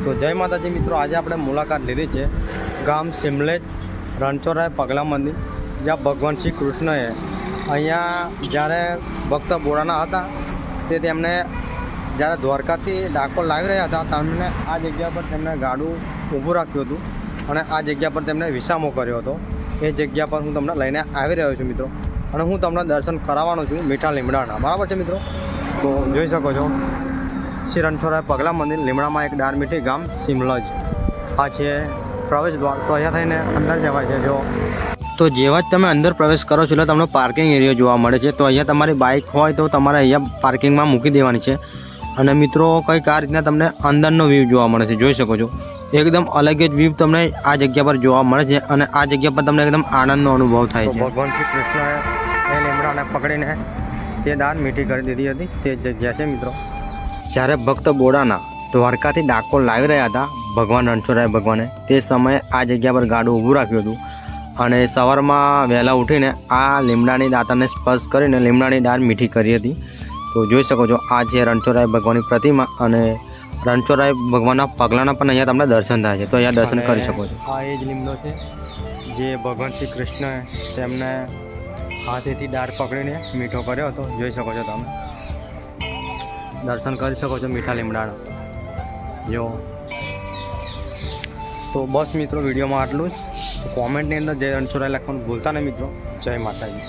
તો જય માતાજી મિત્રો, આજે આપણે મુલાકાત લીધી છે ગામ સિમલેજ રણછોડરાય પગલા મંદિર, જ્યાં ભગવાન શ્રી કૃષ્ણએ અહીંયા જ્યારે ભક્ત બોડાના હતા તે તેમને જ્યારે દ્વારકાથી ડાકોર લાવી રહ્યા હતા તેમને આ જગ્યા પર તેમને ગાડું ઊભું રાખ્યું હતું અને આ જગ્યા પર તેમને વિસામો કર્યો હતો. એ જગ્યા પર હું તમને લઈને આવી રહ્યો છું મિત્રો, અને હું તમને દર્શન કરાવવાનો છું મીઠા લીમડાના. બરાબર છે મિત્રો? તો જોઈ શકો છો શ્રી રણછોડરાય પગલા મંદિર, લીમડામાં એક ડારમીઠી ગામ સિમલજ. આ છે પ્રવેશ દ્વાર. તો અહીંયા થઈને અંદર જવાય છે. જો તો જેવા જ તમે અંદર પ્રવેશ કરો છો એટલે તમને પાર્કિંગ એરિયા જોવા મળે છે. તો અહીંયા તમારી બાઇક હોય તો તમારે અહીંયા પાર્કિંગમાં મૂકી દેવાની છે. અને મિત્રો કંઈક આ રીતના તમને અંદરનો વ્યૂ જોવા મળે છે, જોઈ શકો છો. એકદમ અલગ જ વ્યૂ તમને આ જગ્યા પર જોવા મળે છે અને આ જગ્યા પર તમને એકદમ આનંદનો અનુભવ થાય છે. ભગવાન શ્રી કૃષ્ણએ એ લીમડાને પકડીને તે દાન મીઠી કરી દીધી હતી. તે જગ્યા છે મિત્રો. જ્યારે ભક્ત બોડાના દ્વારકાથી ડાકોર લાવી રહ્યા હતા ભગવાન રણછોડરાય ભગવાને, તે સમયે આ જગ્યા પર ગાડું ઊભું રાખ્યું હતું અને સવારમાં વહેલા ઉઠીને આ લીમડાની દાંતાને સ્પર્શ કરીને લીમડાની દાળ મીઠી કરી હતી. તો જોઈ શકો છો આ છે રણછોડરાય ભગવાનની પ્રતિમા, અને રણછોડરાય ભગવાનના પગલાના પણ અહીંયા તમને દર્શન થાય છે. તો અહીંયા દર્શન કરી શકો છો. આ એ જ લીમડો છે જે ભગવાન શ્રી કૃષ્ણએ તેમને હાથેથી દાળ પકડીને મીઠો કર્યો હતો. જોઈ શકો છો, તમે દર્શન કરી શકો છો મીઠા લીમડાના. જો તો બસ મિત્રો, વિડીયોમાં આટલું જ. તો કોમેન્ટની અંદર જય રણછોડરાય લખવાનું ભૂલતા નહીં મિત્રો. જય માતાજી.